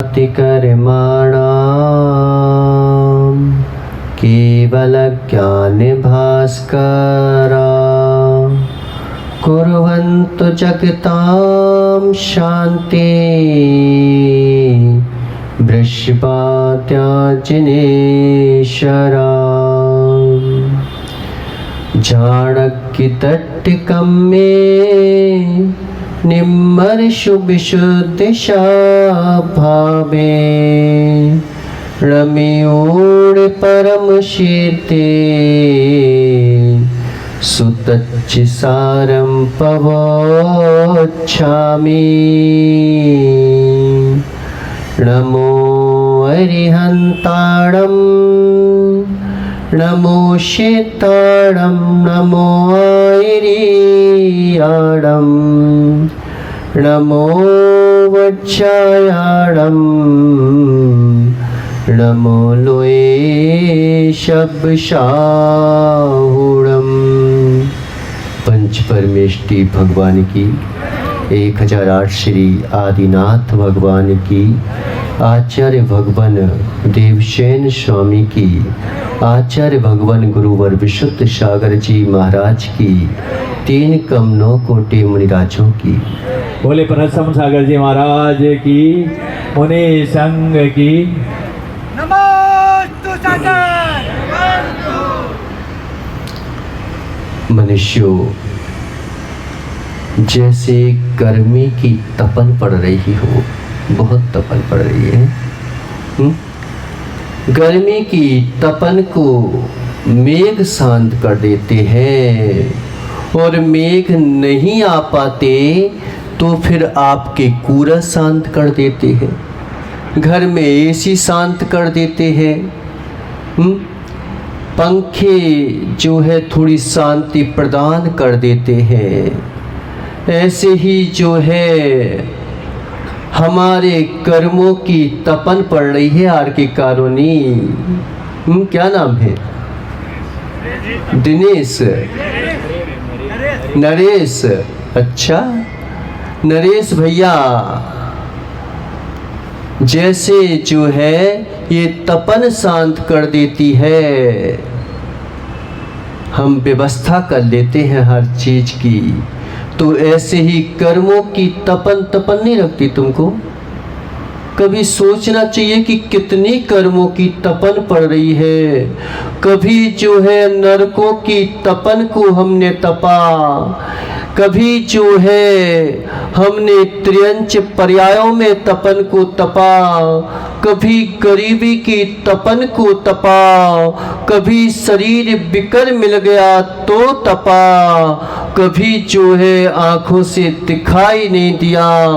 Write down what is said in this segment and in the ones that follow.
भाति कर्माणाम् केवल ज्ञान भास्करा कुर्वन्तु जगतां शान्ति वृषभात्याजिनेश्वरा झाडक्कितट्टिकं मे निम्मर्षु विशुद्धिशा भावे रमयोड़ परम शीते सुतच्चिसारं पवोच्छामि नमो अरिहन्ताणं नमो शेताणं नमो आयरियाणं नमो वज्रायाणं नमो लोए शब्दशाहूणम्। पंच परमेष्टि भगवान की 1008 श्री आदिनाथ भगवान की, आचार्य भगवान देवसेन स्वामी की, आचार्य भगवान गुरुवर विशुद्ध सागर जी महाराज की, 3 कमलों कोटि मुनिराजों की। बोले परसम सागर जी महाराज की, मुनि संघ की। मनुष्यों, जैसे गर्मी की तपन पड़ रही हो, बहुत तपन पड़ रही है, गर्मी की तपन को मेघ शांत कर देते हैं, और मेघ नहीं आ पाते तो फिर आपके कूलर शांत कर देते हैं, घर में एसी शांत कर देते हैं, पंखे जो है थोड़ी शांति प्रदान कर देते हैं। ऐसे ही जो है हमारे कर्मों की तपन पड़ रही है। आर के कॉलोनी, क्या नाम है? दिनेश, नरेश। अच्छा नरेश भैया, जैसे जो है ये तपन शांत कर देती है, हम व्यवस्था कर लेते हैं हर चीज की, तो ऐसे ही कर्मों की तपन नहीं रखती तुमको? कभी सोचना चाहिए कि कितनी कर्मों की तपन पड़ रही है। कभी जो है नरकों की तपन को हमने तपा, कभी जो है हमने त्रियंच पर्यायों में तपन को तपा, कभी गरीबी की तपन को तपा, कभी शरीर बिकर मिल गया तो तपा, कभी जो है आंखों से दिखाई नहीं दिया,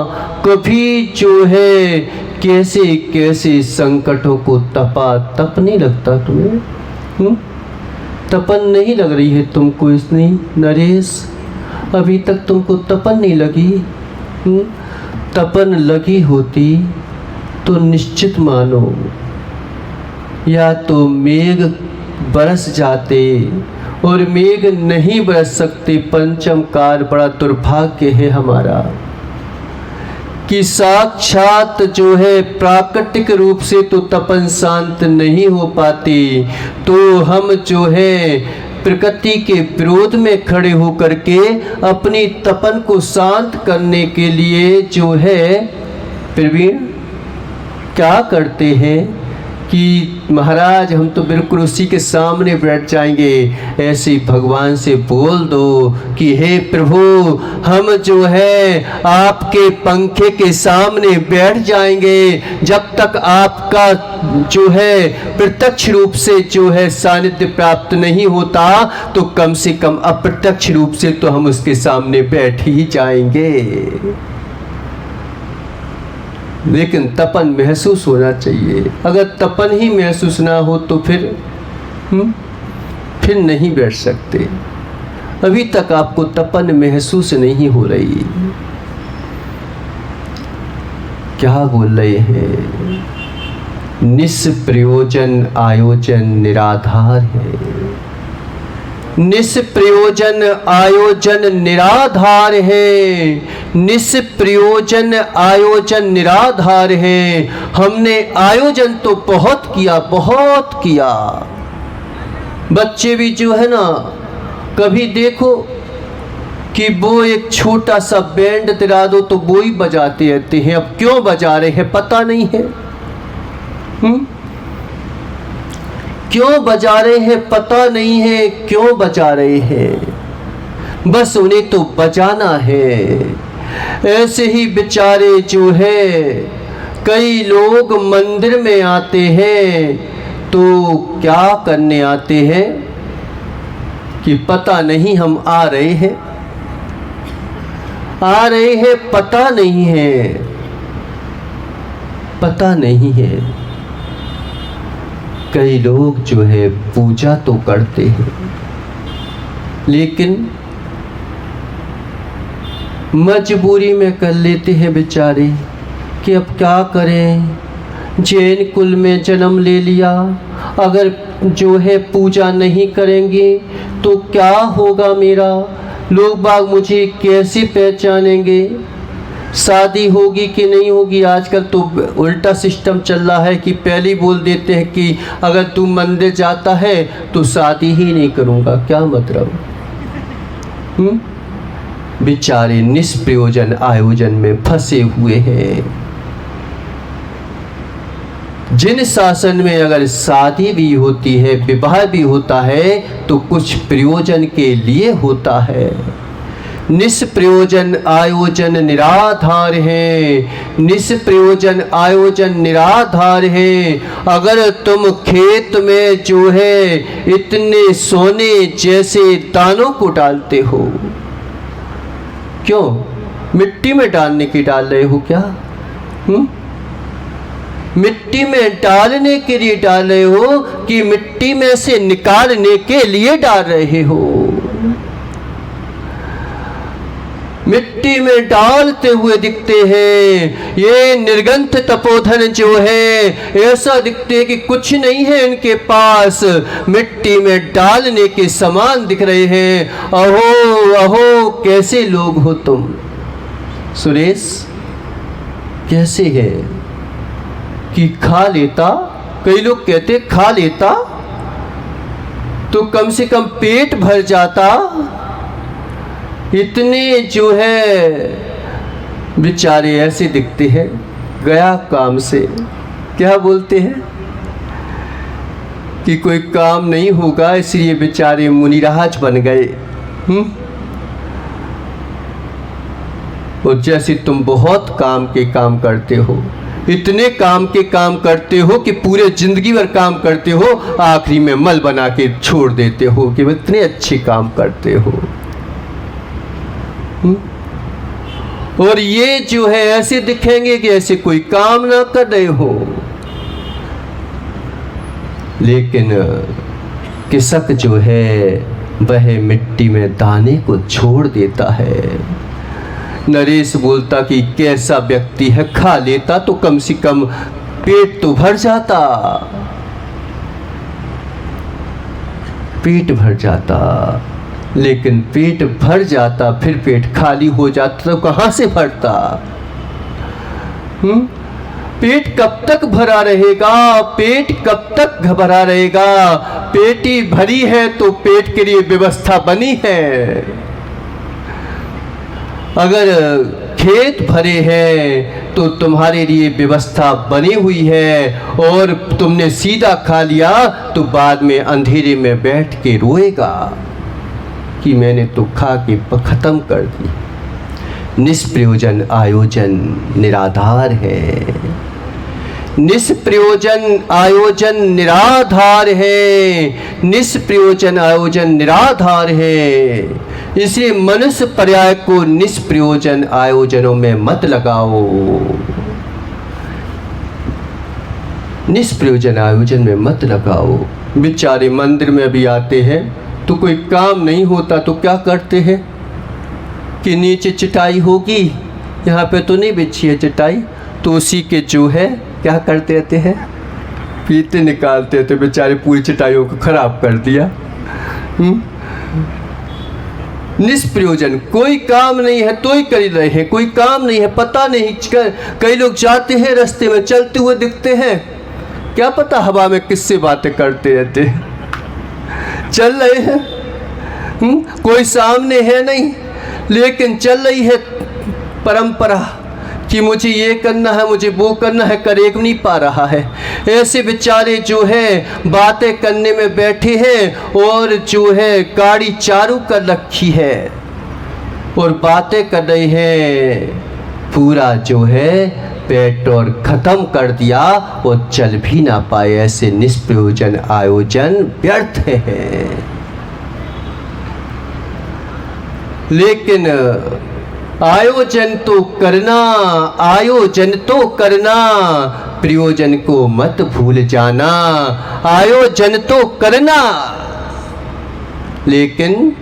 कभी जो है कैसे कैसे संकटों को तपा। तप नहीं लगता तुम्हें? तपन नहीं लग रही है तुमको? इसने नरेश, अभी तक तुमको तपन नहीं लगी? तपन लगी होती तो निश्चित मानो या तो मेघ बरस जाते, और मेघ नहीं बरस सकते। पंचम काल बड़ा दुर्भाग्य है हमारा कि साक्षात जो है प्राकृतिक रूप से तो तपन शांत नहीं हो पाती, तो हम जो है प्रकृति के विरोध में खड़े होकर के अपनी तपन को शांत करने के लिए जो है प्रवीण क्या करते हैं कि महाराज हम तो बिल्कुल उसी के सामने बैठ जाएंगे। ऐसे भगवान से बोल दो कि हे प्रभु, हम जो है आपके पंखे के सामने बैठ जाएंगे। जब तक आपका जो है प्रत्यक्ष रूप से जो है सानिध्य प्राप्त नहीं होता, तो कम से कम अप्रत्यक्ष रूप से तो हम उसके सामने बैठ ही जाएंगे। लेकिन तपन महसूस होना चाहिए। अगर तपन ही महसूस ना हो तो फिर नहीं बैठ सकते। अभी तक आपको तपन महसूस नहीं हो रही। क्या बोल रहे हैं? निष्प्रयोजन आयोजन निराधार है। निष्प्रयोजन आयोजन निराधार है। निष्प्रयोजन आयोजन निराधार है। हमने आयोजन तो बहुत किया। बच्चे भी जो है ना, कभी देखो कि वो एक छोटा सा बैंड दिला दो तो वो ही बजाते रहते हैं। अब क्यों बजा रहे हैं पता नहीं है। क्यों बजा रहे हैं पता नहीं है, क्यों बजा रहे हैं, बस उन्हें तो बजाना है। ऐसे ही बेचारे जो है, कई लोग मंदिर में आते हैं तो क्या करने आते हैं कि पता नहीं हम आ रहे हैं पता नहीं है। कई लोग जो है पूजा तो करते हैं, लेकिन मजबूरी में कर लेते हैं बेचारे कि अब क्या करें, जैन कुल में जन्म ले लिया, अगर जो है पूजा नहीं करेंगे तो क्या होगा मेरा, लोग बाग मुझे कैसे पहचानेंगे, शादी होगी कि नहीं होगी। आजकल तो उल्टा सिस्टम चल रहा है कि पहले ही बोल देते हैं कि अगर तू मंदिर जाता है तो शादी ही नहीं करूँगा। क्या मतलब? बेचारे निष्प्रयोजन आयोजन में फंसे हुए हैं। जिन शासन में अगर शादी भी होती है, विवाह भी होता है तो कुछ प्रयोजन के लिए होता है। निष्प्रयोजन आयोजन निराधार है। निष्प्रयोजन आयोजन निराधार है। अगर तुम खेत में जो है इतने सोने जैसे दानों को डालते हो, क्यों मिट्टी में डालने की डाल रहे हो क्या? मिट्टी में डालने के लिए डाल रहे हो कि मिट्टी में से निकालने के लिए डाल रहे हो? मिट्टी में डालते हुए दिखते हैं। ये निर्गंथ तपोधन जो है ऐसा दिखते हैं कि कुछ नहीं है इनके पास, मिट्टी में डालने के समान दिख रहे हैं। अहो अहो कैसे लोग हो तुम सुरेश, कैसे है कि खा लेता, कई लोग कहते खा लेता तो कम से कम पेट भर जाता, इतने जो है बेचारे ऐसे दिखते हैं। गया काम से, क्या बोलते हैं कि कोई काम नहीं होगा इसलिए बेचारे मुनिराज बन गए। और जैसे तुम बहुत काम के काम करते हो, इतने काम के काम करते हो कि पूरे जिंदगी भर काम करते हो, आखिरी में मल बना के छोड़ देते हो कि इतने अच्छे काम करते हो। और ये जो है ऐसे दिखेंगे कि ऐसे कोई काम ना कर रहे हो, लेकिन किसक जो है वह मिट्टी में दाने को छोड़ देता है। नरेश बोलता कि कैसा व्यक्ति है, खा लेता तो कम से कम पेट तो भर जाता, पेट भर जाता, लेकिन पेट भर जाता फिर पेट खाली हो जाता तो कहाँ से भरता? पेट कब तक भरा रहेगा? पेट कब तक भरा रहेगा? पेटी भरी है तो पेट के लिए व्यवस्था बनी है। अगर खेत भरे हैं तो तुम्हारे लिए व्यवस्था बनी हुई है, और तुमने सीधा खा लिया तो बाद में अंधेरे में बैठ के रोएगा कि मैंने तो खा के खत्म कर दी। निष्प्रयोजन आयोजन निराधार है। निष्प्रयोजन आयोजन निराधार है। निष्प्रयोजन आयोजन निराधार है। इसलिए मनुष्य पर्याय को निष्प्रयोजन आयोजनों में मत लगाओ। निष्प्रयोजन आयोजन में मत लगाओ। बेचारे मंदिर में भी आते हैं तो कोई काम नहीं होता तो क्या करते हैं कि नीचे चटाई होगी, यहाँ पे तो नहीं बिछी है चटाई, तो उसी के जो है क्या करते रहते हैं, पीते निकालते थे। बेचारे पूरी चटाइयों को खराब कर दिया। निष्प्रयोजन, कोई काम नहीं है तो ही कर रहे हैं, कोई काम नहीं है, पता नहीं। कई लोग जाते हैं रास्ते में चलते हुए दिखते हैं, क्या पता हवा में किससे बातें करते रहते हैं। चल रहे हैं, कोई सामने है नहीं, लेकिन चल रही है परंपरा कि मुझे ये करना है, मुझे वो करना है, कर एक नहीं पा रहा है। ऐसे बेचारे जो है बातें करने में बैठे हैं और जो है गाड़ी चालू कर रखी है और बातें कर रहे हैं, पूरा जो है पेट्रोल खत्म कर दिया और चल भी ना पाए। ऐसे निष्प्रयोजन आयोजन व्यर्थ है। लेकिन आयोजन तो करना, आयोजन तो करना, प्रयोजन को मत भूल जाना। आयोजन तो करना, लेकिन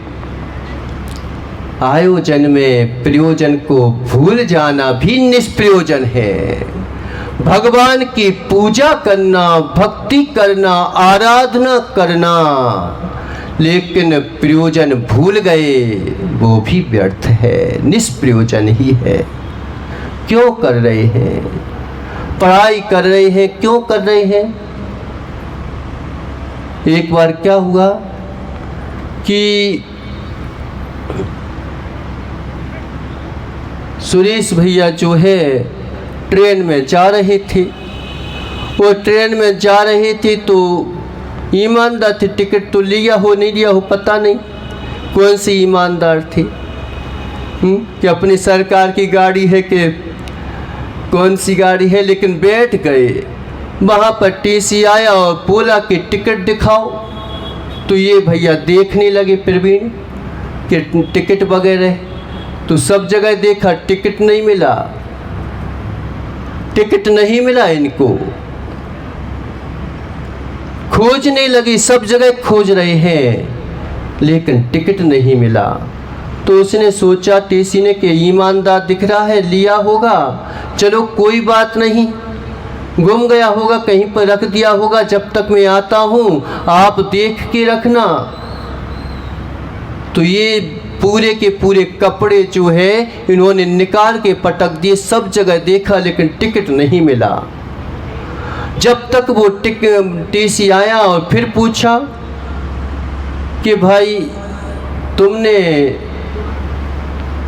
आयोजन में प्रयोजन को भूल जाना भी निष्प्रयोजन है। भगवान की पूजा करना, भक्ति करना, आराधना करना, लेकिन प्रयोजन भूल गए, वो भी व्यर्थ है, निष्प्रयोजन ही है। क्यों कर रहे हैं? पढ़ाई कर रहे हैं, क्यों कर रहे हैं? एक बार क्या हुआ कि सुरेश भैया जो है ट्रेन में जा रहे थे, वो ट्रेन में जा रहे थे तो ईमानदार थे, टिकट तो लिया हो नहीं लिया हो पता नहीं, कौन सी ईमानदार थे कि अपनी सरकार की गाड़ी है कि कौन सी गाड़ी है, लेकिन बैठ गए। वहाँ पर टीसी आया और बोला कि टिकट दिखाओ, तो ये भैया देखने लगे प्रवीण कि टिकट वगैरह, तो सब जगह देखा, टिकट नहीं मिला, टिकट नहीं मिला इनको। खोजने लगी, सब जगह खोज रहे हैं, लेकिन टिकट नहीं मिला। तो उसने सोचा टीसी ने कि ईमानदार दिख रहा है, लिया होगा, चलो कोई बात नहीं, गुम गया होगा, कहीं पर रख दिया होगा, जब तक मैं आता हूँ आप देख के रखना। तो ये पूरे के पूरे कपड़े जो है इन्होंने निकाल के पटक दिए, सब जगह देखा लेकिन टिकट नहीं मिला। जब तक वो टीसी आया और फिर पूछा कि भाई तुमने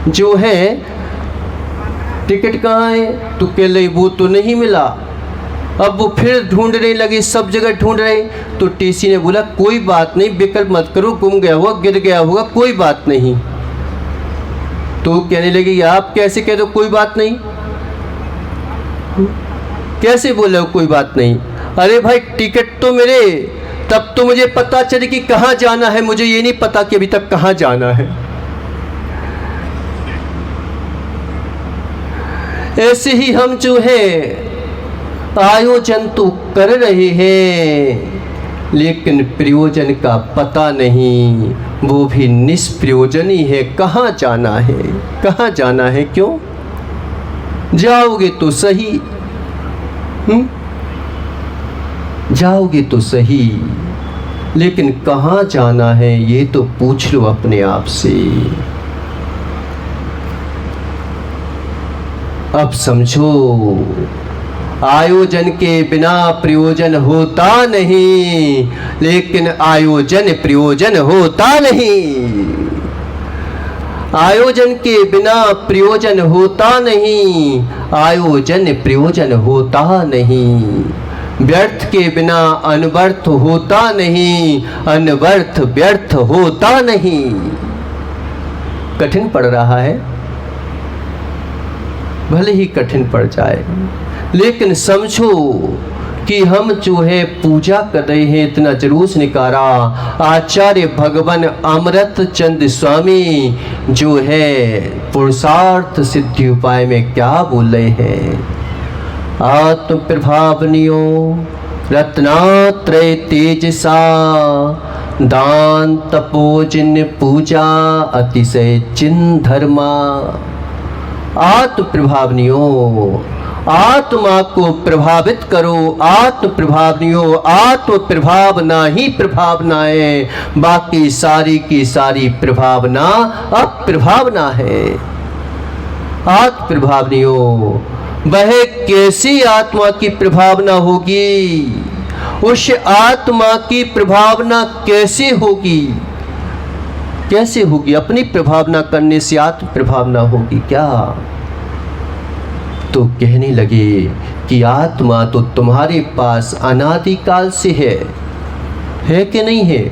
जो है टिकट कहाँ है, तो कह रही वो तो नहीं मिला। अब वो फिर ढूंढने लगे, सब जगह ढूंढ रहे। तो टीसी ने बोला कोई बात नहीं, विकल्प मत करो, गुम गया होगा, गिर गया होगा, कोई बात नहीं। तो कहने लगे आप कैसे कह दो कोई बात नहीं, कैसे बोले हो कोई बात नहीं? अरे भाई टिकट तो मेरे, तब तो मुझे पता चले कि कहाँ जाना है, मुझे ये नहीं पता कि अभी तक कहाँ जाना है। ऐसे ही हम जो है आयोजन तो कर रहे हैं, लेकिन प्रयोजन का पता नहीं, वो भी निष्प्रयोजन ही है। कहाँ जाना है, कहाँ जाना है, क्यों जाओगे तो सही, जाओगे तो सही, लेकिन कहाँ जाना है ये तो पूछ लो अपने आप से। अब समझो, आयोजन के बिना प्रयोजन होता नहीं, लेकिन आयोजन प्रयोजन होता नहीं। आयोजन के बिना प्रयोजन होता नहीं, आयोजन प्रयोजन होता नहीं। व्यर्थ के बिना अनवर्थ होता नहीं, अनवर्थ व्यर्थ होता नहीं। कठिन पड़ रहा है, भले ही कठिन पड़ जाए, लेकिन समझो कि हम जो है पूजा कर रहे हैं, इतना जुलूस निकाला। आचार्य भगवान अमृत चंद स्वामी जो है पुरुषार्थ सिद्धि उपाय में क्या बोल रहे हैं? आत्म प्रभावनियो रत्नात्रय तेजसा, दान तपोजन्य पूजा अतिशय चिन्ह धर्मा। आत्म प्रभावनियो, आत्मा को प्रभावित करो। आत्म प्रभावनियो, आत्म प्रभावना ही प्रभावनाएं, बाकी सारी की सारी प्रभावना अप्रभावना है। आत्म प्रभावनियो, वह कैसी आत्मा की प्रभावना होगी? उस आत्मा की प्रभावना कैसे होगी? कैसे होगी? अपनी प्रभावना करने से आत्म प्रभावना होगी क्या? तो कहने लगे कि आत्मा तो तुम्हारे पास अनादिकाल से है कि नहीं है?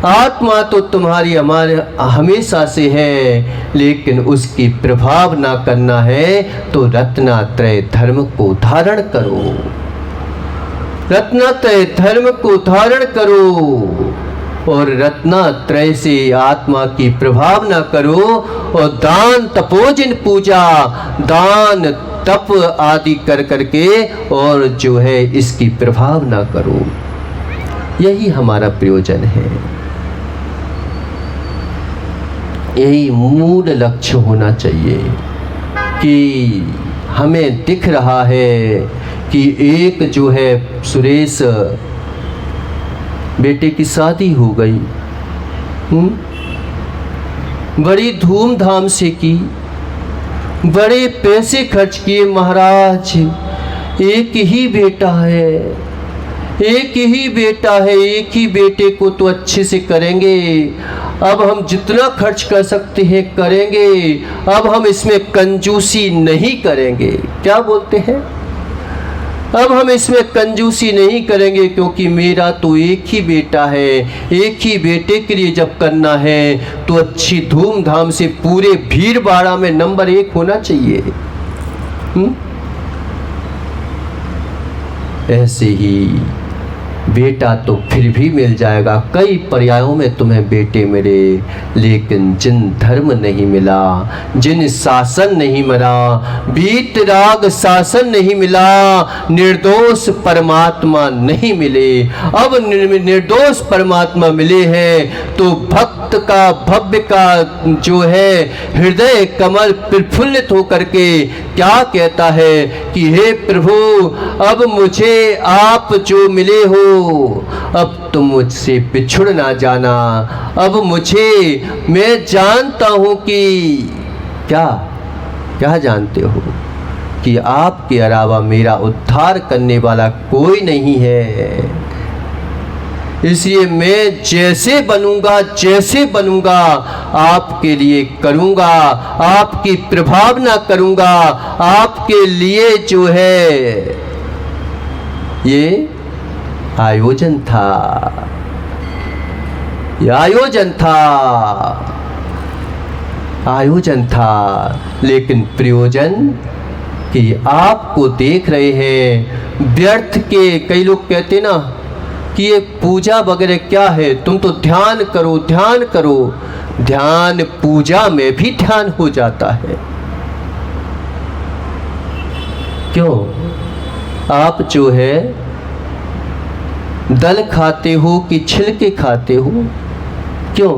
आत्मा तो तुम्हारी हमारे हमेशा से है, लेकिन उसकी प्रभाव ना करना है तो रत्नात्रय धर्म को धारण करो। रत्नात्रय धर्म को धारण करो और रत्नात्रय से आत्मा की प्रभाव ना करो। और दान तपोजन पूजा, दान तप आदि कर करके और जो है इसकी प्रभाव ना करो। यही हमारा प्रयोजन है, यही मूल लक्ष्य होना चाहिए कि हमें दिख रहा है कि एक जो है सुरेश बेटे की शादी हो गई, बड़ी धूमधाम से की, बड़े पैसे खर्च किए। महाराज एक ही बेटा है, एक ही बेटा है, एक ही बेटे को तो अच्छे से करेंगे। अब हम जितना खर्च कर सकते हैं करेंगे, अब हम इसमें कंजूसी नहीं करेंगे। क्या बोलते हैं? अब हम इसमें कंजूसी नहीं करेंगे, क्योंकि मेरा तो एक ही बेटा है। एक ही बेटे के लिए जब करना है तो अच्छी धूमधाम से पूरे भीड़ भाड़ा में नंबर 1 होना चाहिए। ऐसे ही बेटा तो फिर भी मिल जाएगा, कई पर्यायों में तुम्हें बेटे मिले, लेकिन जिन धर्म नहीं मिला, जिन शासन नहीं मिला, वीतराग शासन नहीं मिला, निर्दोष परमात्मा नहीं मिले। अब निर्दोष परमात्मा मिले हैं तो भक्त का, भव्य का जो है हृदय कमल प्रफुल्लित होकर के क्या कहता है कि हे प्रभु, अब मुझे आप जो मिले हो, अब तुम मुझसे बिछुड़ ना जाना। अब मैं जानता हूं कि क्या जानते हो कि आपके अलावा मेरा उद्धार करने वाला कोई नहीं है। इसलिए मैं जैसे बनूंगा आपके लिए करूंगा, आपकी प्रभावना करूंगा। आपके लिए जो है ये आयोजन था, लेकिन प्रयोजन कि आपको देख रहे हैं व्यर्थ के। कई लोग कहते ना कि ये पूजा वगैरह क्या है, तुम तो ध्यान करो। ध्यान पूजा में भी ध्यान हो जाता है। क्यों? आप जो है दल खाते हो कि छिलके खाते हो? क्यों?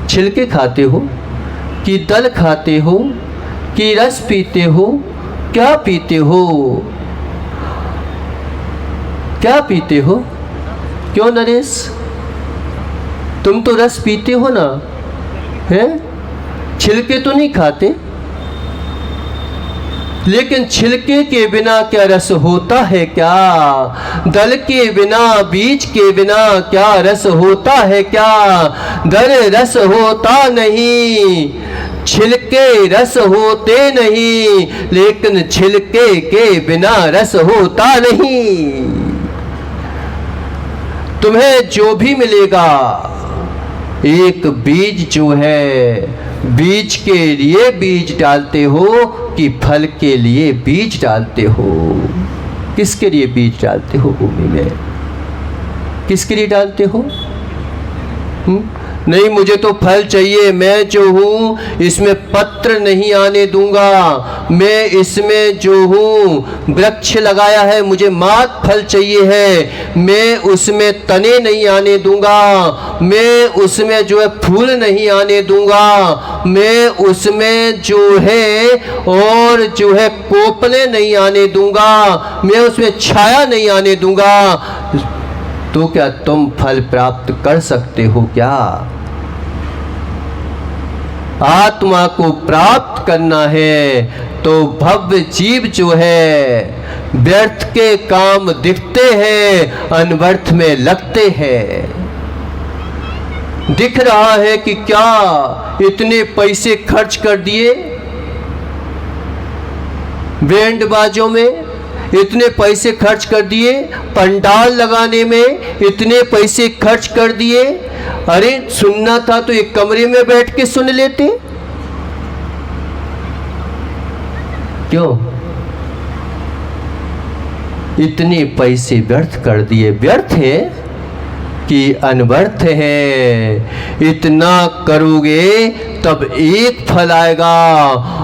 छिलके खाते हो कि दल खाते हो कि रस पीते हो? क्या पीते हो? क्यों नरेश, तुम तो रस पीते हो ना, हैं? छिलके तो नहीं खाते। लेकिन छिलके के बिना क्या रस होता है क्या? दल के बिना, बीज के बिना क्या रस होता है क्या? दल रस होता नहीं, छिलके रस होते नहीं, लेकिन छिलके के बिना रस होता नहीं। तुम्हें जो भी मिलेगा, एक बीज जो है, बीज के लिए बीज डालते हो कि फल के लिए बीज डालते हो? किसके लिए बीज डालते हो भूमि में? किसके लिए डालते हो? नहीं, मुझे तो फल चाहिए, मैं जो हूँ इसमें पत्र नहीं आने दूंगा, मैं इसमें जो हूँ वृक्ष लगाया है, मुझे मात फल चाहिए है, मैं उसमें तने नहीं आने दूंगा, मैं उसमें जो है फूल नहीं आने दूंगा, मैं उसमें जो है और जो है कोपले नहीं आने दूंगा, मैं उसमें छाया नहीं आने दूंगा। तो क्या तुम फल प्राप्त कर सकते हो क्या? आत्मा को प्राप्त करना है तो भव्य जीव जो है व्यर्थ के काम दिखते हैं, अनवर्थ में लगते हैं। दिख रहा है कि क्या इतने पैसे खर्च कर दिए बैंड बाजों में, इतने पैसे खर्च कर दिए पंडाल लगाने में, इतने पैसे खर्च कर दिए। अरे सुनना था तो एक कमरे में बैठ के सुन लेते। क्यों इतने पैसे व्यर्थ कर दिए? व्यर्थ है कि अनवर्थ है। इतना करोगे तब एक फल आएगा,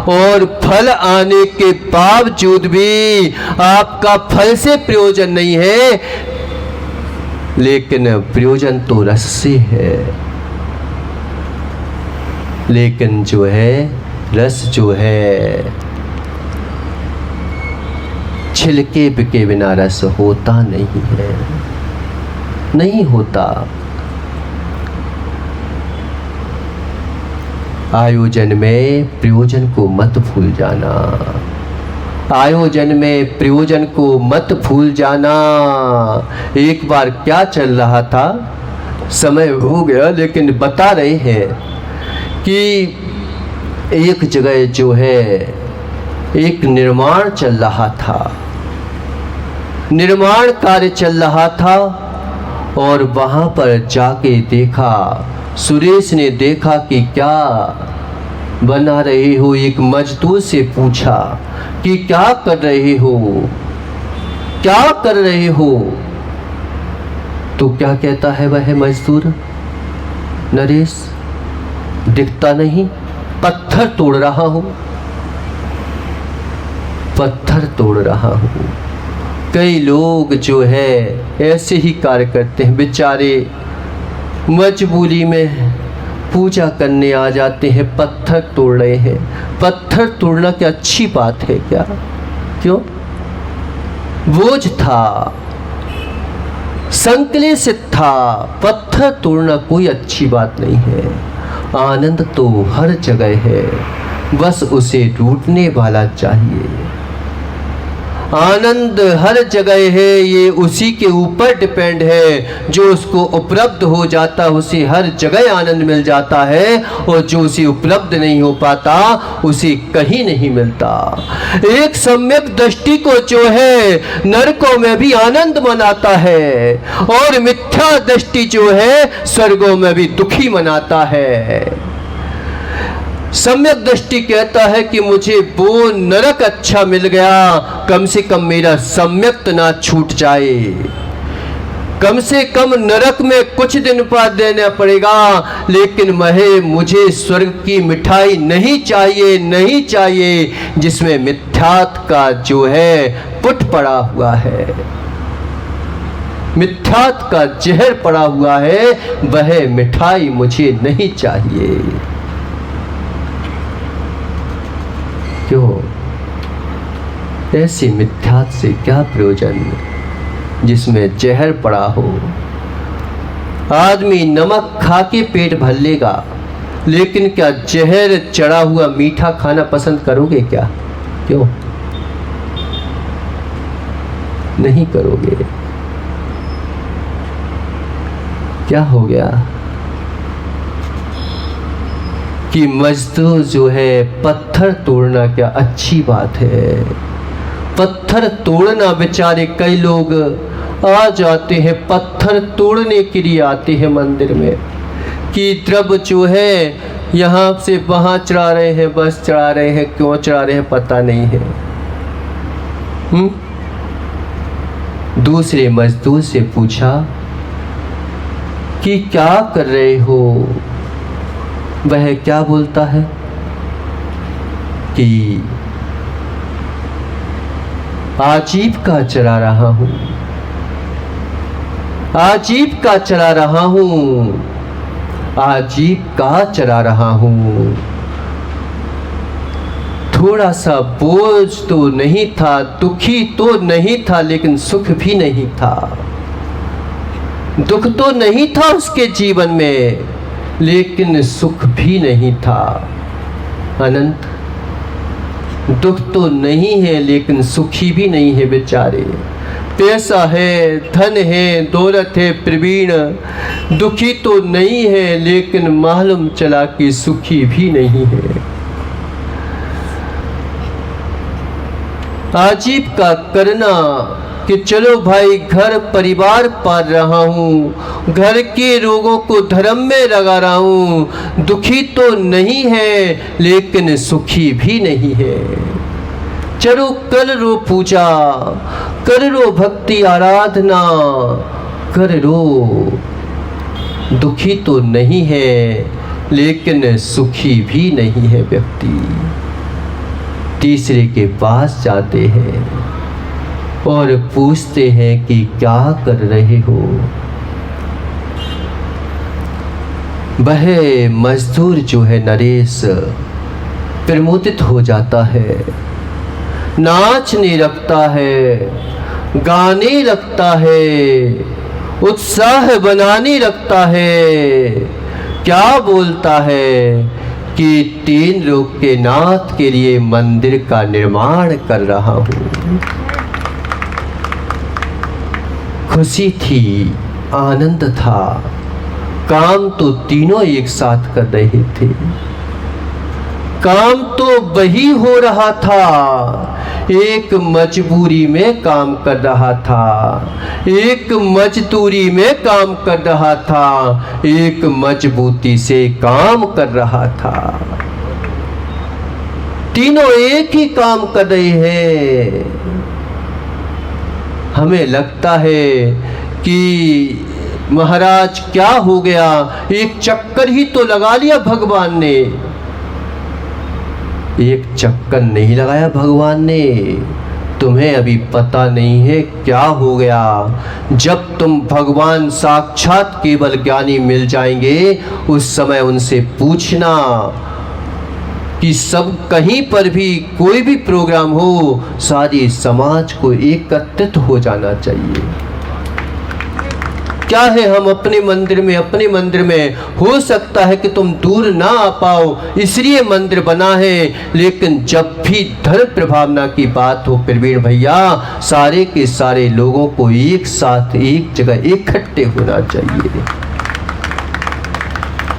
और फल आने के बावजूद भी आपका फल से प्रयोजन नहीं है, लेकिन प्रयोजन तो रस से है। लेकिन जो है रस जो है छिलके के बिना रस होता नहीं है, नहीं होता। आयोजन में प्रयोजन को मत भूल जाना, आयोजन में प्रयोजन को मत भूल जाना। एक बार क्या चल रहा था, समय हो गया लेकिन बता रहे हैं कि एक जगह जो है एक निर्माण चल रहा था, निर्माण कार्य चल रहा था, और वहाँ पर जाके देखा, सुरेश ने देखा कि क्या बना रहे हो। एक मजदूर से पूछा कि क्या कर रहे हो, क्या कर रहे हो? तो क्या कहता है वह मजदूर, नरेश दिखता नहीं, पत्थर तोड़ रहा हूं, पत्थर तोड़ रहा हूं। कई लोग जो है ऐसे ही कार्य करते हैं, बेचारे मजबूरी में पूजा करने आ जाते हैं, पत्थर तोड़ रहे हैं। पत्थर तोड़ना क्या अच्छी बात है क्या? क्यों? बोझ था, संकलेशित था, पत्थर तोड़ना कोई अच्छी बात नहीं है। आनंद तो हर जगह है, बस उसे ढूंढने वाला चाहिए। आनंद हर जगह है, ये उसी के ऊपर डिपेंड है। जो उसको उपलब्ध हो जाता है उसे हर जगह आनंद मिल जाता है, और जो उसे उपलब्ध नहीं हो पाता उसे कहीं नहीं मिलता। एक सम्यक दृष्टि को जो है नरकों में भी आनंद मनाता है, और मिथ्या दृष्टि जो है स्वर्गों में भी दुखी मनाता है। सम्यक दृष्टि कहता है कि मुझे वो नरक अच्छा मिल गया, कम से कम मेरा सम्यक ना छूट जाए, कम से कम नरक में कुछ दिन बाद देना पड़ेगा, लेकिन मुझे स्वर्ग की मिठाई नहीं चाहिए, नहीं चाहिए जिसमें मिथ्यात का जो है पुट पड़ा हुआ है, मिथ्यात का जहर पड़ा हुआ है, वह मिठाई मुझे नहीं चाहिए। क्यों? ऐसी मिथ्यात से क्या प्रयोजन जिसमें जहर पड़ा हो। आदमी नमक खा के पेट भर लेगा, लेकिन क्या जहर चढ़ा हुआ मीठा खाना पसंद करोगे क्या? क्यों नहीं करोगे? क्या हो गया कि मजदूर जो है पत्थर तोड़ना क्या अच्छी बात है? पत्थर तोड़ना, बेचारे कई लोग आ जाते हैं, पत्थर तोड़ने के लिए आते हैं मंदिर में, कि द्रव्य जो है यहाँ से वहाँ चढ़ा रहे हैं, बस चढ़ा रहे हैं, क्यों चढ़ा रहे हैं पता नहीं है। दूसरे मजदूर से पूछा कि क्या कर रहे हो, वह क्या बोलता है कि आजीविका चला रहा हूं, आजीविका चला रहा हूं, आजीविका चला रहा हूं। थोड़ा सा बोझ तो नहीं था, दुखी तो नहीं था, लेकिन सुख भी नहीं था। दुख तो नहीं था उसके जीवन में, लेकिन सुख भी नहीं था। अनंत, दुख तो नहीं है लेकिन सुखी भी नहीं है बेचारे। पैसा है, धन है, दौलत है प्रवीण, दुखी तो नहीं है लेकिन मालूम चला कि सुखी भी नहीं है। आजीविका करना कि चलो भाई घर परिवार पाल रहा हूँ, घर के रोगों को धर्म में लगा रहा हूँ, दुखी तो नहीं है लेकिन सुखी भी नहीं है। चलो कर लो पूजा, कर लो भक्ति आराधना, कर लो, दुखी तो नहीं है लेकिन सुखी भी नहीं है व्यक्ति। तीसरे के पास जाते हैं और पूछते हैं कि क्या कर रहे हो। वह मजदूर जो है नरेश प्रमोदित हो जाता है, नाचने लगता है, गाने लगता है, उत्साह बनाने लगता है। क्या बोलता है कि 3 लोक के नाथ के लिए मंदिर का निर्माण कर रहा हूं। खुशी थी, आनंद था, काम तो तीनों एक साथ कर रहे थे। काम तो वही हो रहा था, एक मजबूरी में काम कर रहा था, एक मजदूरी में काम कर रहा था, एक मजबूती से काम कर रहा था। तीनों एक ही काम कर रहे हैं। हमें लगता है कि महाराज क्या हो गया, एक चक्कर ही तो लगा लिया भगवान ने। एक चक्कर नहीं लगाया भगवान ने, तुम्हें अभी पता नहीं है क्या हो गया। जब तुम भगवान साक्षात केवल ज्ञानी मिल जाएंगे, उस समय उनसे पूछना कि सब कहीं पर भी कोई भी प्रोग्राम हो, सारी समाज को एकत्रित हो जाना चाहिए। क्या है, हम अपने मंदिर में हो सकता है कि तुम दूर ना आ पाओ, इसलिए मंदिर बना है, लेकिन जब भी धर्म प्रभावना की बात हो प्रवीण भैया, सारे के सारे लोगों को एक साथ एक जगह इकट्ठे होना चाहिए।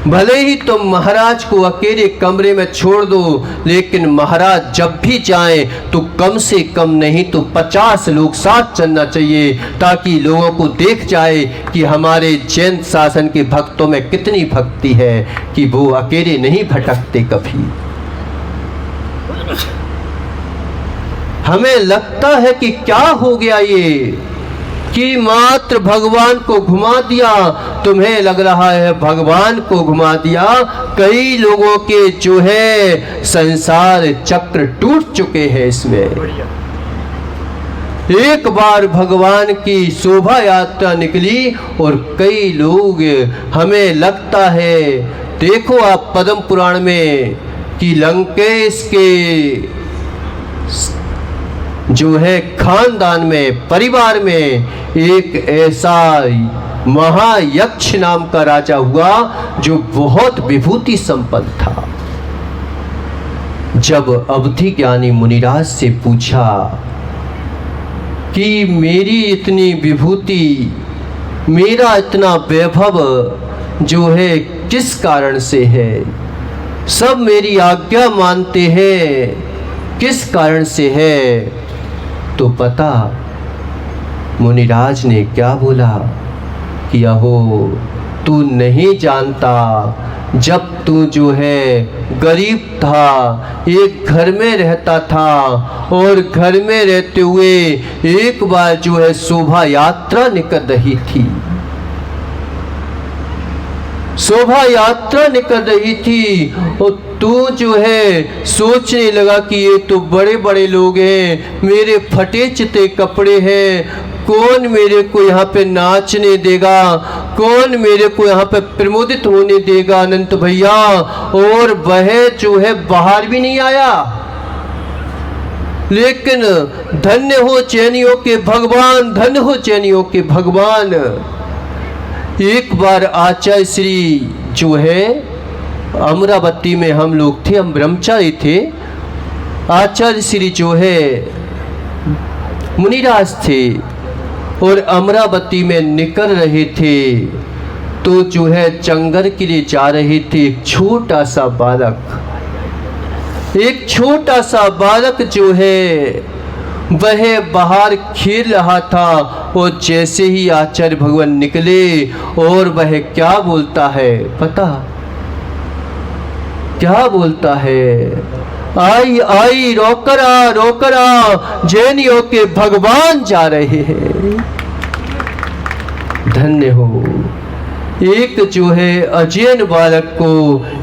भले ही तुम महाराज को अकेले कमरे में छोड़ दो, लेकिन महाराज जब भी जाएं तो कम से कम नहीं तो 50 लोग साथ चलना चाहिए, ताकि लोगों को देख जाए कि हमारे जैन शासन के भक्तों में कितनी भक्ति है, कि वो अकेले नहीं भटकते कभी। हमें लगता है कि क्या हो गया ये, कि मात्र भगवान को घुमा दिया। तुम्हें लग रहा है भगवान को घुमा दिया, कई लोगों के जो है संसार चक्र टूट चुके हैं। इसमें एक बार भगवान की शोभा यात्रा निकली और कई लोग, हमें लगता है, देखो आप पद्म पुराण में कि लंकेश के जो है खानदान में, परिवार में एक ऐसा महायक्ष नाम का राजा हुआ जो बहुत विभूति संपन्न था। जब अवधि ज्ञानी मुनिराज से पूछा कि मेरी इतनी विभूति, मेरा इतना वैभव जो है किस कारण से है, सब मेरी आज्ञा मानते हैं, किस कारण से है, तो पता मुनिराज ने क्या बोला कि अहो तू नहीं जानता, जब तू जो है गरीब था, एक घर में रहता था, और घर में रहते हुए एक बार जो है शोभा यात्रा निकल रही थी, शोभा यात्रा निकल रही थी और तू जो है सोचने लगा कि ये तो बड़े बड़े लोग हैं, मेरे फटे चिते कपड़े हैं, कौन मेरे को यहाँ पे नाचने देगा, कौन मेरे को यहाँ पे प्रमोदित होने देगा अनंत भैया। और वह जो है बाहर भी नहीं आया। लेकिन धन्य हो चैनियों के भगवान, धन्य हो चैनियों के भगवान। एक बार आचार्य श्री जो है अमरावती में हम लोग थे, हम ब्रह्मचारी थे, आचार्य श्री जो है मुनिराज थे और अमरावती में निकल रहे थे, तो जो है चंगर के लिए जा रहे थे। एक छोटा सा बालक जो है वह बाहर खेल रहा था और जैसे ही आचार्य भगवान निकले और वह क्या बोलता है पता? क्या बोलता है? आई आई रोकरा जैनियों के भगवान जा रहे हैं। धन्य हो। एक जो है अजैन बालक को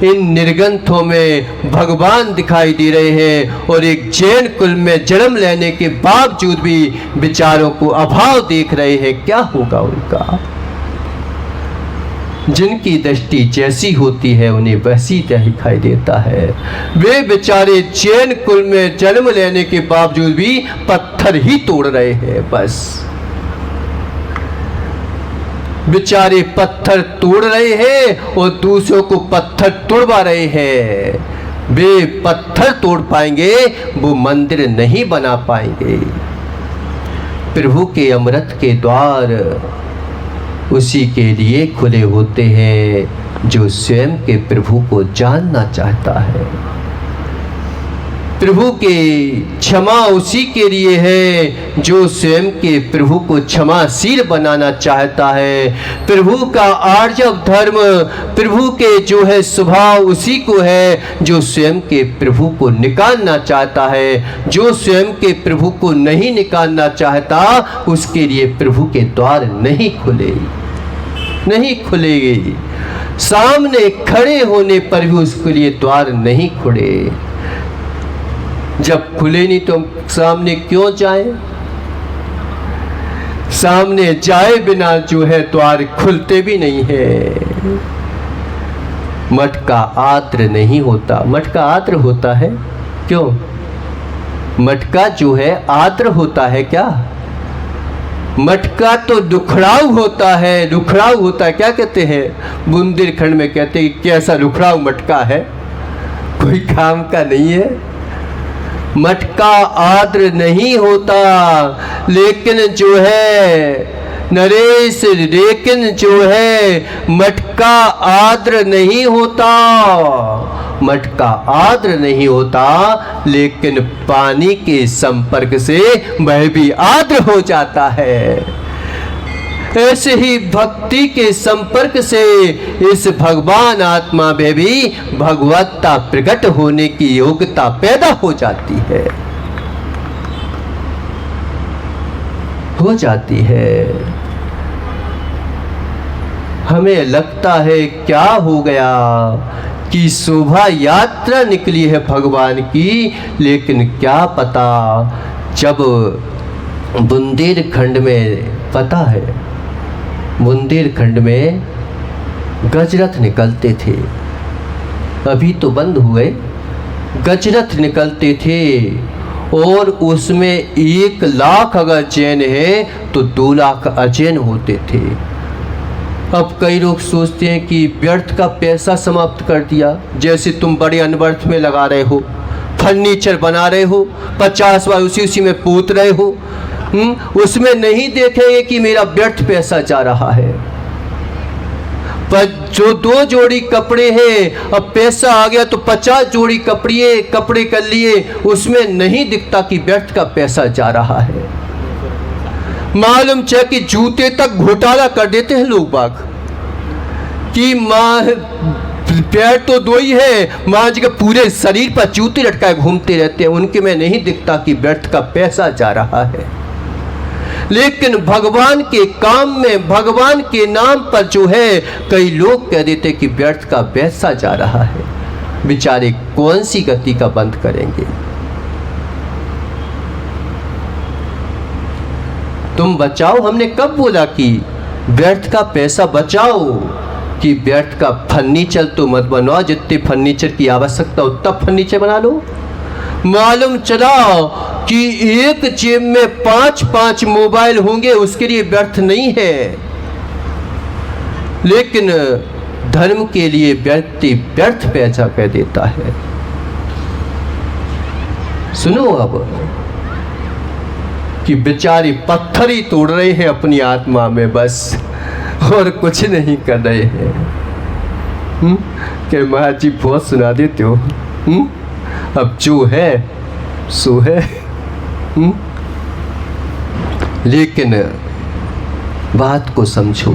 इन निर्गंथों में भगवान दिखाई दे रहे हैं और एक जैन कुल में जन्म लेने के बावजूद भी विचारों को अभाव देख रहे हैं। क्या होगा उनका? जिनकी दृष्टि जैसी होती है उन्हें वैसी दिखाई देता है। वे बेचारे जैन कुल में जन्म लेने के बावजूद भी पत्थर ही तोड़ रहे हैं। बस बेचारे पत्थर तोड़ रहे हैं और दूसरों को पत्थर तोड़वा रहे हैं। वे पत्थर तोड़ पाएंगे, वो मंदिर नहीं बना पाएंगे। प्रभु के अमृत के द्वार उसी के लिए खुले होते हैं जो स्वयं के प्रभु को जानना चाहता है। प्रभु के क्षमा उसी के लिए है जो स्वयं के प्रभु को क्षमाशील बनाना चाहता है। प्रभु का आर्जव धर्म, प्रभु के जो है स्वभाव उसी को है जो स्वयं के प्रभु को निकालना चाहता है। जो स्वयं के प्रभु को नहीं निकालना चाहता उसके लिए प्रभु के द्वार नहीं खुलेगी। सामने खड़े होने पर भी उसके लिए द्वार नहीं खुले। जब खुले नहीं तो सामने क्यों जाए? सामने जाए बिना जो है द्वार खुलते भी नहीं है। मटका आत्र नहीं होता। मटका आत्र होता है क्यों? मटका जो है आत्र होता है क्या? मटका तो दुखड़ाऊ होता है। दुखड़ाऊ होता है, क्या कहते हैं बुंदेलखंड में? कहते हैं कैसा दुखड़ाऊ मटका है, कोई काम का नहीं है। मटका आद्र नहीं होता। लेकिन जो है नरेश, लेकिन जो है मटका आद्र नहीं होता। मटका आद्र नहीं होता, लेकिन पानी के संपर्क से वह भी आद्र हो जाता है। ऐसे ही भक्ति के संपर्क से इस भगवान आत्मा में भी भगवत्ता प्रकट होने की योग्यता पैदा हो जाती है। हमें लगता है क्या हो गया कि शोभा यात्रा निकली है भगवान की, लेकिन क्या पता जब बुंदेलखंड में, पता है बुंदेलखंड में गजरथ निकलते थे, अभी तो बंद हुए। गजरथ निकलते थे और उसमें 1 लाख अगर जैन है तो 2 लाख अजैन होते थे। अब कई लोग सोचते हैं कि व्यर्थ का पैसा समाप्त कर दिया। जैसे तुम बड़े अनवर्थ में लगा रहे हो, फर्नीचर बना रहे हो, 50 बार उसी में पोत रहे हो, उसमें नहीं देखेंगे कि मेरा व्यर्थ पैसा जा रहा है। पर जो 2 जोड़ी कपड़े हैं, अब पैसा आ गया तो 50 जोड़ी कपड़े कर लिए, उसमें नहीं दिखता कि व्यर्थ का पैसा जा रहा है। मालूम चाहे कि जूते तक घोटाला कर देते हैं लोग बाग कि पैर तो 2 ही है, मां जी के पूरे शरीर पर जूते लटकाए घूमते रहते हैं। उनके में नहीं दिखता कि व्यर्थ का पैसा जा रहा है। लेकिन भगवान के काम में, भगवान के नाम पर जो है कई लोग कह देते कि व्यर्थ का पैसा जा रहा है। बेचारे कौन सी गति का बंद करेंगे। तुम बचाओ, हमने कब बोला कि व्यर्थ का पैसा बचाओ, कि व्यर्थ का फर्नीचर तो मत बनवाओ। जितने फर्नीचर की आवश्यकता हो तब फर्नीचर बना लो। मालूम चला कि एक जेब में 5-5 मोबाइल होंगे, उसके लिए व्यर्थ नहीं है। लेकिन धर्म के लिए व्यक्ति व्यर्थ पैसा कह देता है। सुनो अब कि बेचारे पत्थर ही तोड़ रहे हैं अपनी आत्मा में बस, और कुछ नहीं कर रहे हैं। क्या महाराज जी बहुत सुना देते हो। अब जो है सो है। लेकिन बात को समझो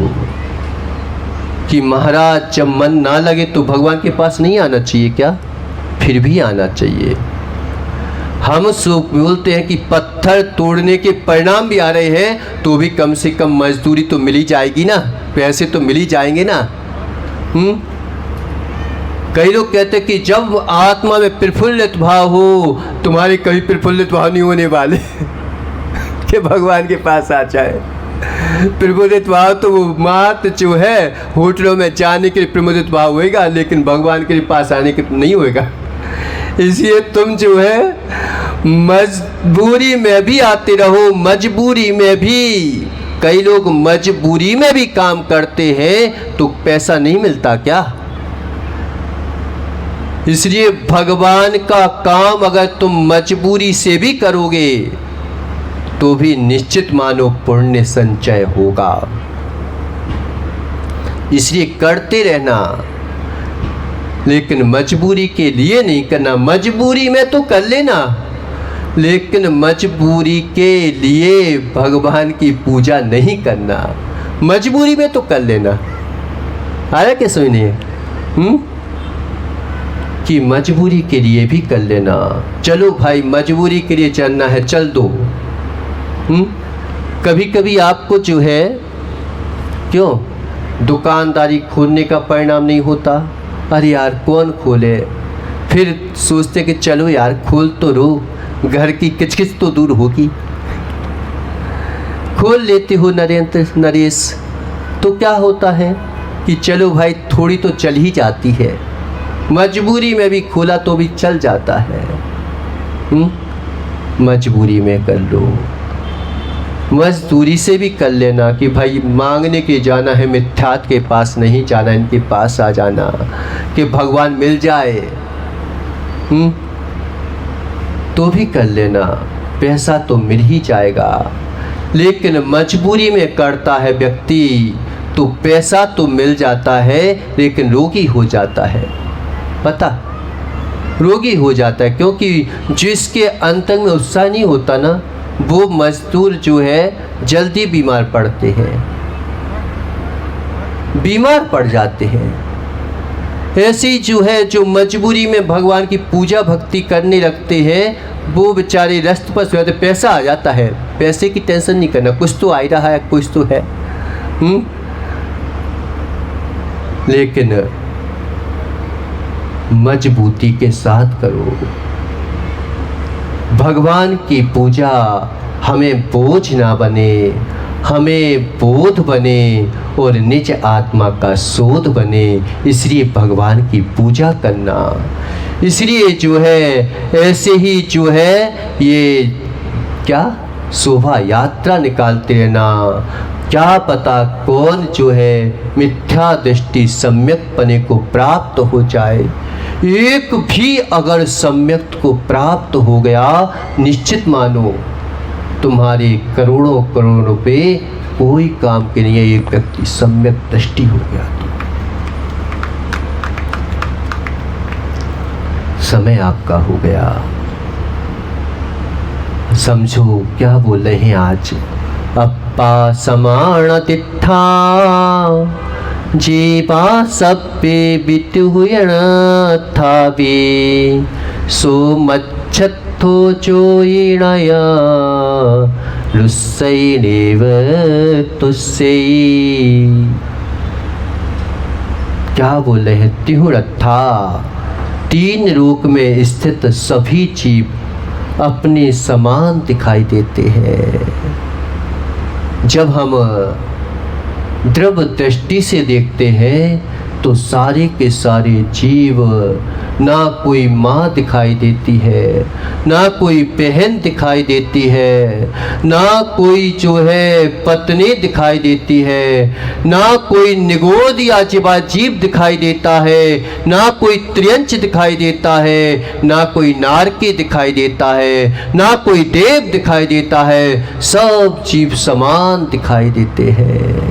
कि महाराज जब मन ना लगे तो भगवान के पास नहीं आना चाहिए क्या? फिर भी आना चाहिए। हम सब बोलते हैं कि पत्थर तोड़ने के परिणाम भी आ रहे हैं, तो भी कम से कम मजदूरी तो मिल ही जाएगी ना, पैसे तो मिल ही जाएंगे ना। कई लोग कहते हैं कि जब आत्मा में प्रफुल्लित भाव हो, तुम्हारे कभी प्रफुल्लित भाव नहीं होने वाले कि भगवान के पास आ जाए। प्रमुदित भाव तो वो मात्र जो है होटलों में जाने के लिए प्रमुदित भाव होएगा, लेकिन भगवान के पास आने के नहीं होएगा। इसलिए तुम जो है मजबूरी में भी आते रहो। मजबूरी में भी कई लोग मजबूरी में भी काम करते हैं तो पैसा नहीं मिलता क्या? इसलिए भगवान का काम अगर तुम मजबूरी से भी करोगे तो भी निश्चित मानो पुण्य संचय होगा। इसलिए करते रहना, लेकिन मजबूरी के लिए नहीं करना। मजबूरी में तो कर लेना, लेकिन मजबूरी के लिए भगवान की पूजा नहीं करना। मजबूरी में तो कर लेना। आया क्या सुनिए? कि मजबूरी के लिए भी कर लेना। चलो भाई मजबूरी के लिए चलना है, चल दो। कभी कभी आपको जो है क्यों दुकानदारी खोलने का परिणाम नहीं होता? अरे यार कौन खोले, फिर सोचते कि चलो यार खोल तो रो, घर की किचकिच तो दूर होगी। खोल लेते हो नरेश, तो क्या होता है कि चलो भाई थोड़ी तो चल ही जाती है। मजबूरी में भी खोला तो भी चल जाता है। मजबूरी में कर लो, मजदूरी से भी कर लेना कि भाई मांगने के जाना है, मिथ्यात के पास नहीं जाना, इनके पास आ जाना कि भगवान मिल जाए। तो भी कर लेना, पैसा तो मिल ही जाएगा। लेकिन मजबूरी में करता है व्यक्ति तो पैसा तो मिल जाता है, लेकिन रोगी हो जाता है। पता, रोगी हो जाता है, क्योंकि जिसके अंतर में उत्साह नहीं होता ना, वो मजदूर जो है जल्दी बीमार पड़ते हैं, बीमार पड़ जाते हैं। ऐसे ही जो है जो मजबूरी में भगवान की पूजा भक्ति करने लगते हैं, वो बेचारे रास्ते पर सोते, पैसा आ जाता है, पैसे की टेंशन नहीं करना, कुछ तो आ ही रहा है, कुछ तो है। लेकिन मजबूती के साथ करो। भगवान की पूजा हमें बोझ ना बने, हमें बोध बने और निज आत्मा का शोध बने। इसलिए भगवान की पूजा करना, इसलिए जो है ऐसे ही जो है ये क्या शोभा यात्रा निकालते रहना। क्या पता कौन जो है मिथ्या दृष्टि सम्यक पने को प्राप्त हो जाए। एक भी अगर सम्यक को प्राप्त हो गया, निश्चित मानो तुम्हारे करोड़ों करोड़ रुपए कोई काम के नहीं है। एक व्यक्ति सम्यक दृष्टि हो गया तो समय आपका हो गया। समझो क्या बोल रहे हैं आज। अप्पा समान तिट्ठा जीवा सप्पे बिटुयण थावे सो मच्छत्थो चोयिणया रुस्सैनेव तुस्सै। क्या बोल रहे हैं? तिहुरत्था, तीन लोक में स्थित सभी जीव अपने समान दिखाई देते हैं। जब हम द्रव्य दृष्टि से देखते हैं तो सारे के सारे जीव, ना कोई माँ दिखाई देती है, ना कोई बहन दिखाई देती है, ना कोई जो है पत्नी दिखाई देती है, ना कोई निगोद या जीव दिखाई देता है, ना कोई त्रियंच दिखाई देता है, ना कोई नारकी दिखाई देता है, ना कोई देव दिखाई देता है। सब जीव समान दिखाई देते हैं।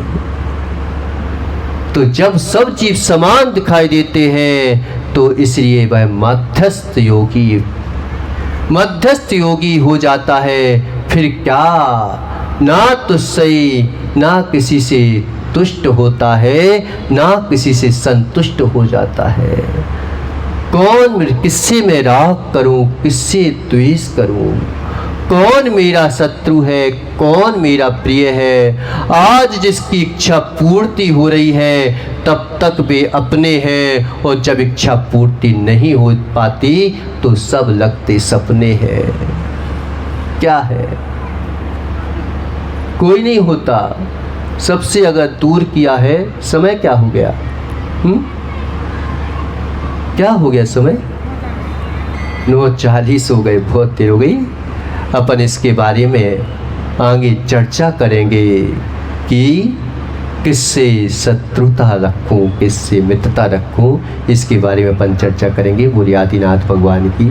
तो जब सब जीव समान दिखाई देते हैं तो इसलिए वह मध्यस्थ योगी हो जाता है। फिर क्या, ना तुस्सै, ना किसी से तुष्ट होता है, ना किसी से संतुष्ट हो जाता है। किससे मैं राग करूं, किससे द्वेष करूं, कौन मेरा शत्रु है, कौन मेरा प्रिय है। आज जिसकी इच्छा पूर्ति हो रही है तब तक वे अपने हैं, और जब इच्छा पूर्ति नहीं हो पाती तो सब लगते सपने हैं। क्या है? कोई नहीं होता। सबसे अगर दूर किया है, समय क्या हो गया? क्या हो गया समय? 9:40 हो गए, बहुत देर हो गई। अपन इसके बारे में आगे चर्चा करेंगे कि किससे शत्रुता रखूं, किससे मित्रता रखूं। इसके बारे में अपन चर्चा करेंगे। बोलिए आदिनाथ भगवान की।